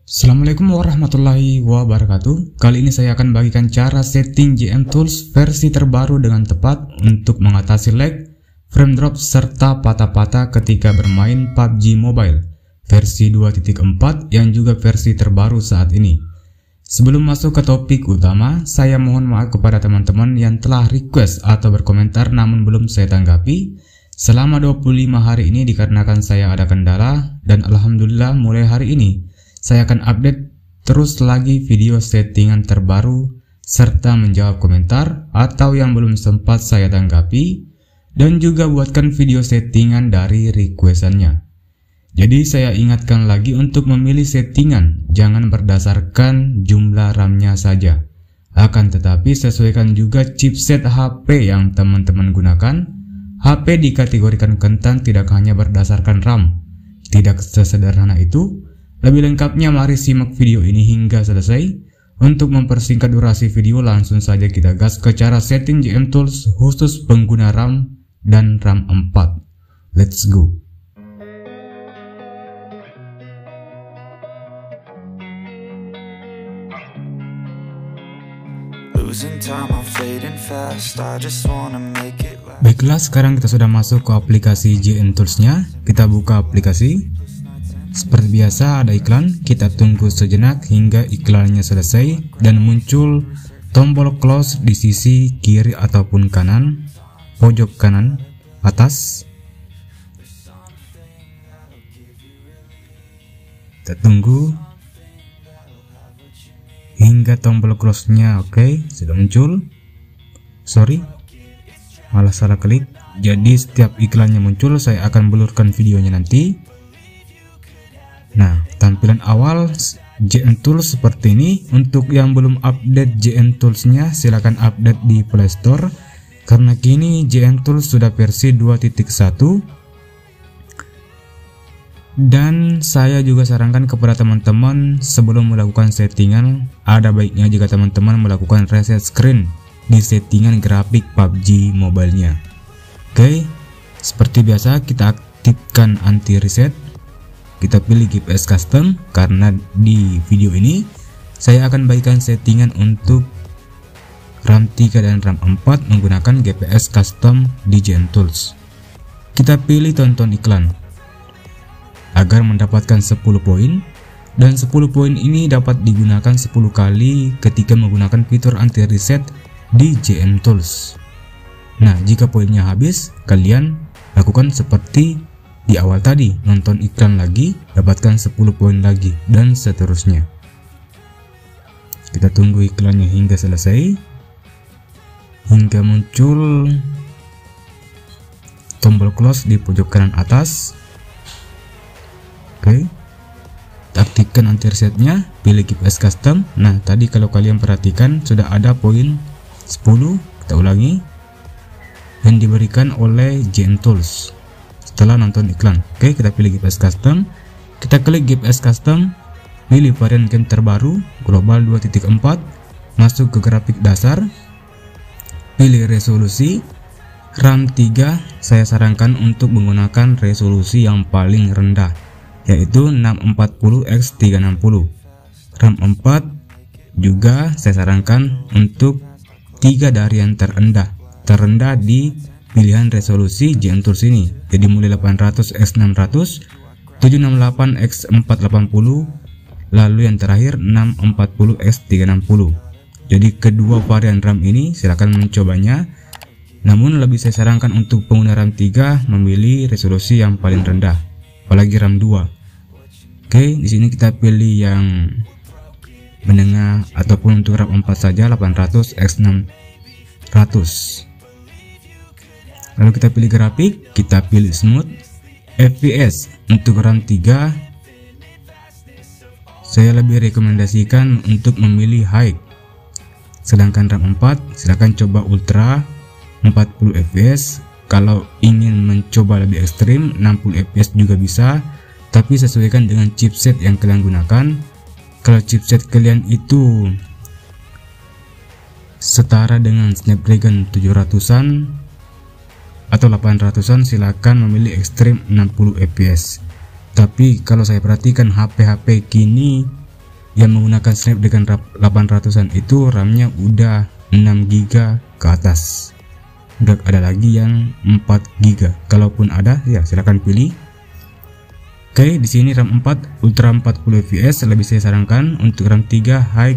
Assalamualaikum warahmatullahi wabarakatuh. Kali ini saya akan bagikan cara setting JM Tools versi terbaru dengan tepat untuk mengatasi lag, frame drop, serta patah-patah ketika bermain PUBG Mobile versi 2.4 yang juga versi terbaru saat ini. Sebelum masuk ke topik utama, saya mohon maaf kepada teman-teman yang telah request atau berkomentar namun belum saya tanggapi selama 25 hari ini dikarenakan saya ada kendala, dan alhamdulillah mulai hari ini saya akan update terus lagi video settingan terbaru serta menjawab komentar atau yang belum sempat saya tanggapi, dan juga buatkan video settingan dari requestannya. Jadi saya ingatkan lagi untuk memilih settingan jangan berdasarkan jumlah RAM-nya saja, akan tetapi sesuaikan juga chipset HP yang teman-teman gunakan. HP dikategorikan kentang tidak hanya berdasarkan RAM. Tidak sesederhana itu. Lebih lengkapnya mari simak video ini hingga selesai. Untuk mempersingkat durasi video, langsung saja kita gas ke cara setting JM Tools khusus pengguna RAM dan RAM 4. Let's go. Baiklah, sekarang kita sudah masuk ke aplikasi JM Tools-nya. Kita buka aplikasi. Seperti biasa ada iklan, kita tunggu sejenak hingga iklannya selesai dan muncul tombol close di sisi kiri ataupun kanan, pojok kanan atas. Kita tunggu hingga tombol close-nya oke, sudah muncul. Sorry, malah salah klik. Jadi setiap iklannya muncul saya akan blurkan videonya nanti. Nah, tampilan awal JM Tools seperti ini. Untuk yang belum update JM Tools-nya, silahkan update di Play Store, karena kini JM Tools sudah versi 2.1. Dan saya juga sarankan kepada teman-teman sebelum melakukan settingan, ada baiknya jika teman-teman melakukan reset screen di settingan grafik PUBG Mobile-nya. Oke, seperti biasa kita aktifkan anti reset. Kita pilih GPS Custom karena di video ini saya akan bagikan settingan untuk RAM 3 dan RAM 4 menggunakan GPS Custom di JM Tools. Kita pilih tonton iklan agar mendapatkan 10 poin, dan 10 poin ini dapat digunakan 10 kali ketika menggunakan fitur anti reset di JM Tools. Nah, jika poinnya habis, kalian lakukan seperti di awal tadi, nonton iklan lagi, dapatkan 10 poin lagi, dan seterusnya. Kita tunggu iklannya hingga selesai, hingga muncul tombol close di pojok kanan atas. Oke, aktifkan anti resetnya, pilih GPS Custom. Nah, tadi kalau kalian perhatikan sudah ada poin 10, kita ulangi, yang diberikan oleh JM Tools setelah nonton iklan. Oke, kita pilih GPS Custom, kita klik GPS Custom, pilih varian game terbaru Global 2.4, masuk ke grafik dasar, pilih resolusi. RAM 3 saya sarankan untuk menggunakan resolusi yang paling rendah, yaitu 640x360. RAM 4 juga saya sarankan untuk 3 dari yang terendah di pilihan resolusi JM Tools ini, jadi mulai 800x600, 768x480, lalu yang terakhir 640x360. Jadi kedua varian RAM ini silakan mencobanya, namun lebih saya sarankan untuk pengguna RAM 3 memilih resolusi yang paling rendah, apalagi RAM 2. Oke, di sini kita pilih yang menengah ataupun untuk RAM 4 saja 800x600. Lalu kita pilih grafik, kita pilih smooth. FPS untuk RAM 3 saya lebih rekomendasikan untuk memilih high, sedangkan RAM 4 silahkan coba ultra 40 fps. Kalau ingin mencoba lebih ekstrim 60 fps juga bisa, tapi sesuaikan dengan chipset yang kalian gunakan. Kalau chipset kalian itu setara dengan Snapdragon 700-an atau 800-an, silakan memilih ekstrim 60 fps. Tapi kalau saya perhatikan HP-HP kini yang menggunakan Snapdragon 800an itu RAM-nya udah 6GB ke atas. Udah ada lagi yang 4GB. Kalaupun ada ya silahkan pilih. Oke, di sini RAM 4 Ultra 40 fps lebih saya sarankan. Untuk RAM 3 High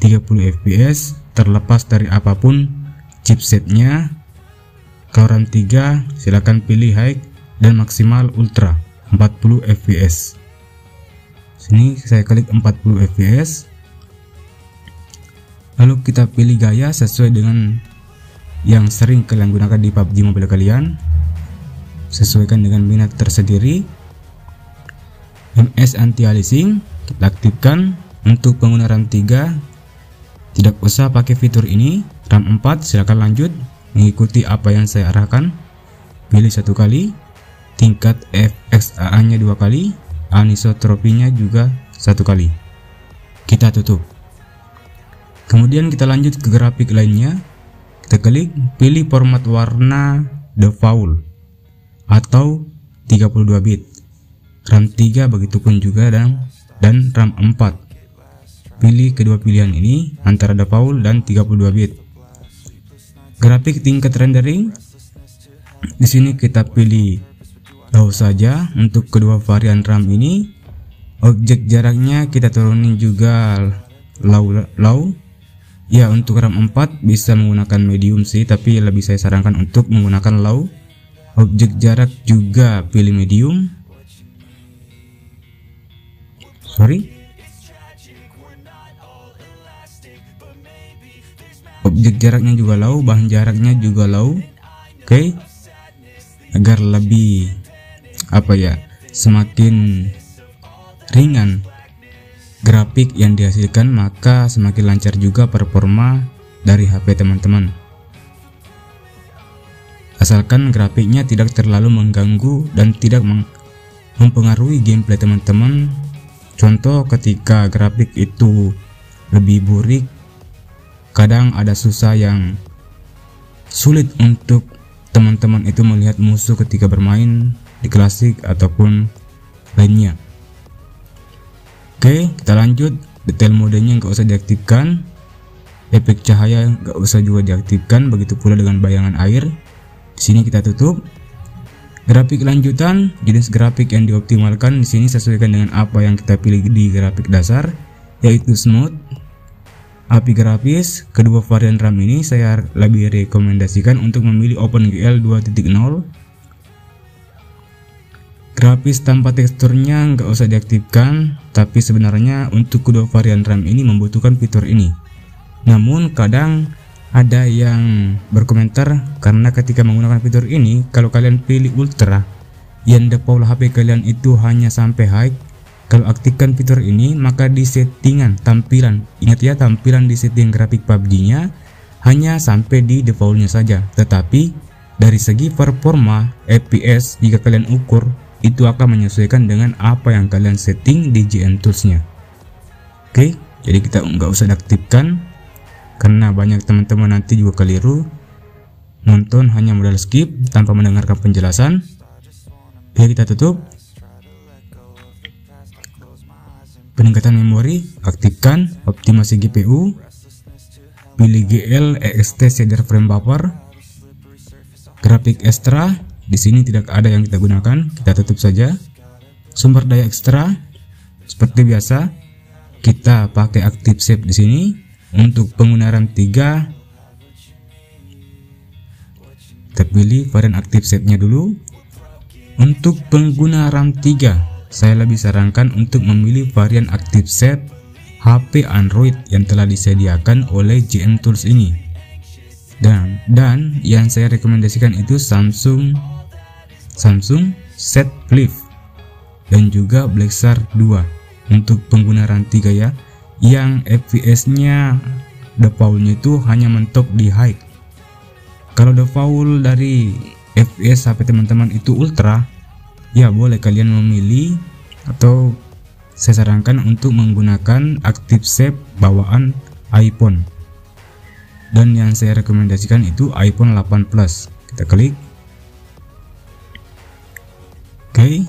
30 fps terlepas dari apapun chipsetnya. Kalau RAM 3 silahkan pilih High dan maksimal Ultra 40 fps. Sini saya klik 40 fps. Lalu kita pilih gaya sesuai dengan yang sering kalian gunakan di PUBG Mobile kalian. Sesuaikan dengan minat tersendiri. MS anti-aliasing kita aktifkan. Untuk pengguna RAM 3 tidak usah pakai fitur ini. RAM 4 silakan lanjut mengikuti apa yang saya arahkan. Pilih 1 kali. Tingkat FXAA nya 2 kali. Anisotropinya juga 1 kali. Kita tutup. Kemudian kita lanjut ke grafik lainnya. Kita klik pilih format warna default atau 32 bit. RAM 3 begitupun juga dan RAM 4. Pilih kedua pilihan ini antara default dan 32 bit. Grafik tingkat rendering. Di sini kita pilih low saja untuk kedua varian RAM ini. Objek jaraknya kita turunin juga low. Ya, untuk RAM 4 bisa menggunakan medium sih, tapi lebih saya sarankan untuk menggunakan low. Objek jarak juga pilih medium. Objek jaraknya juga low, bahan jaraknya juga low. Oke. Agar lebih semakin ringan grafik yang dihasilkan, maka semakin lancar juga performa dari HP teman-teman. Asalkan grafiknya tidak terlalu mengganggu dan tidak mempengaruhi gameplay teman-teman. Contoh, ketika grafik itu lebih burik, kadang ada susah yang sulit untuk teman-teman itu melihat musuh ketika bermain di klasik ataupun lainnya. Oke, kita lanjut. Detail modenya nggak usah diaktifkan. Efek cahaya nggak usah juga diaktifkan. Begitu pula dengan bayangan air. Di sini kita tutup. Grafik lanjutan, jenis grafik yang dioptimalkan di sini sesuaikan dengan apa yang kita pilih di grafik dasar, yaitu smooth. API grafis, kedua varian RAM ini saya lebih rekomendasikan untuk memilih OpenGL 2.0. Grafis tanpa teksturnya nggak usah diaktifkan, tapi sebenarnya untuk kedua varian RAM ini membutuhkan fitur ini. Namun kadang ada yang berkomentar karena ketika menggunakan fitur ini, kalau kalian pilih Ultra yang default HP kalian itu hanya sampai high, kalau aktifkan fitur ini maka di settingan tampilan, ingat ya, tampilan di setting grafik PUBG-nya hanya sampai di defaultnya saja, tetapi dari segi performa FPS jika kalian ukur itu akan menyesuaikan dengan apa yang kalian setting di GN Tools-nya. Oke, jadi kita nggak usah diaktifkan karena banyak teman-teman nanti juga keliru nonton hanya modal skip tanpa mendengarkan penjelasan. Oke, kita tutup. Peningkatan memori aktifkan. Optimasi GPU, pilih GL EXT Shader Frame Buffer. Grafik ekstra, di sini tidak ada yang kita gunakan, kita tutup saja. Sumber daya ekstra seperti biasa kita pakai Active Save di sini. Untuk pengguna RAM 3 kita pilih varian Active Save-nya dulu. Untuk pengguna RAM 3 saya lebih sarankan untuk memilih varian Active Save HP Android yang telah disediakan oleh GN Tools ini. Dan yang saya rekomendasikan itu Samsung Z Flip dan juga Blackstar 2 untuk pengguna RAM 3 ya, yang FPS nya defaultnya itu hanya mentok di high. Kalau default dari FPS HP teman-teman itu ultra, ya boleh kalian memilih, atau saya sarankan untuk menggunakan Active Save bawaan iPhone, dan yang saya rekomendasikan itu iPhone 8 Plus. Kita klik. Oke.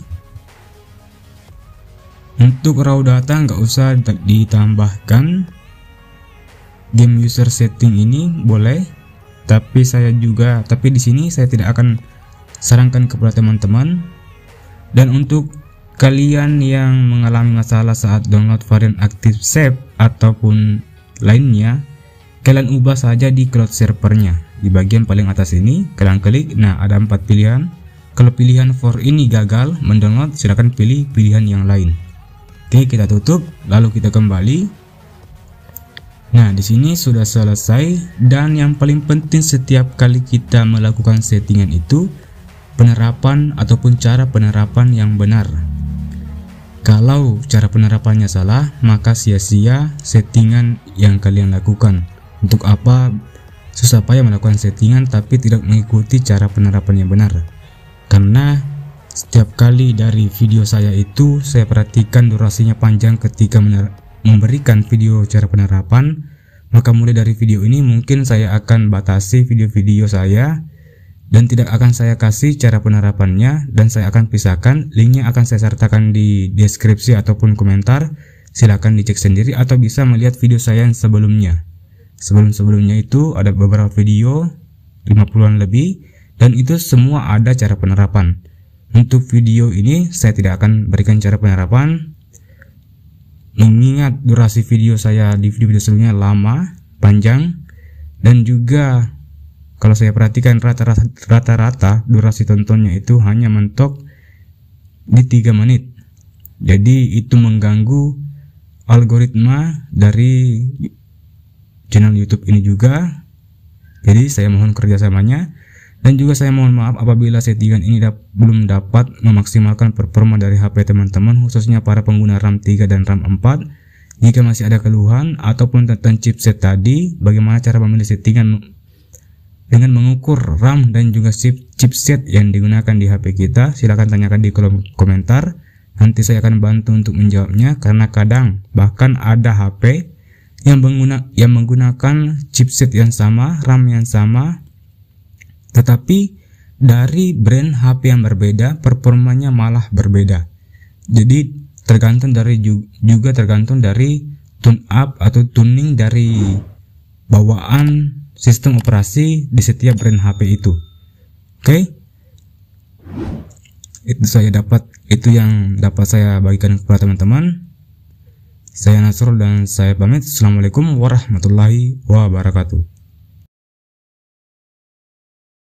Untuk raw data nggak usah ditambahkan. Game user setting ini boleh, tapi di sini saya tidak akan sarankan kepada teman-teman. Dan untuk kalian yang mengalami masalah saat download varian Active Save ataupun lainnya, kalian ubah saja di cloud servernya. Di bagian paling atas ini kalian klik, nah ada 4 pilihan. Kalau pilihan for ini gagal mendownload, silahkan pilih pilihan yang lain. Oke, kita tutup, lalu kita kembali. Nah, di sini sudah selesai. Dan yang paling penting setiap kali kita melakukan settingan itu, penerapan ataupun cara penerapan yang benar. Kalau cara penerapannya salah, maka sia-sia settingan yang kalian lakukan. Untuk apa susah payah melakukan settingan tapi tidak mengikuti cara penerapan yang benar? Karena setiap kali dari video saya itu saya perhatikan durasinya panjang ketika memberikan video cara penerapan. Maka mulai dari video ini mungkin saya akan batasi video-video saya dan tidak akan saya kasih cara penerapannya, dan saya akan pisahkan. Linknya akan saya sertakan di deskripsi ataupun komentar. Silahkan dicek sendiri atau bisa melihat video saya yang sebelumnya. Sebelum-sebelumnya itu ada beberapa video 50-an lebih, dan itu semua ada cara penerapan. Untuk video ini saya tidak akan berikan cara penerapan, mengingat durasi video saya di video-video sebelumnya lama, panjang, dan juga kalau saya perhatikan rata-rata durasi tontonnya itu hanya mentok di 3 menit. Jadi itu mengganggu algoritma dari channel YouTube ini juga. Jadi saya mohon kerjasamanya. Dan juga saya mohon maaf apabila settingan ini belum dapat memaksimalkan performa dari HP teman-teman, khususnya para pengguna RAM 3 dan RAM 4. Jika masih ada keluhan ataupun tentang chipset tadi, bagaimana cara memilih settingan dengan mengukur RAM dan juga chipset yang digunakan di HP kita, silahkan tanyakan di kolom komentar. Nanti saya akan bantu untuk menjawabnya, karena kadang bahkan ada HP yang menggunakan chipset yang sama, RAM yang sama, tetapi dari brand HP yang berbeda, performanya malah berbeda. Jadi tergantung dari tune up atau tuning dari bawaan sistem operasi di setiap brand HP itu. Oke? Itu yang dapat saya bagikan kepada teman-teman. Saya Nasrul dan saya pamit. Assalamualaikum warahmatullahi wabarakatuh.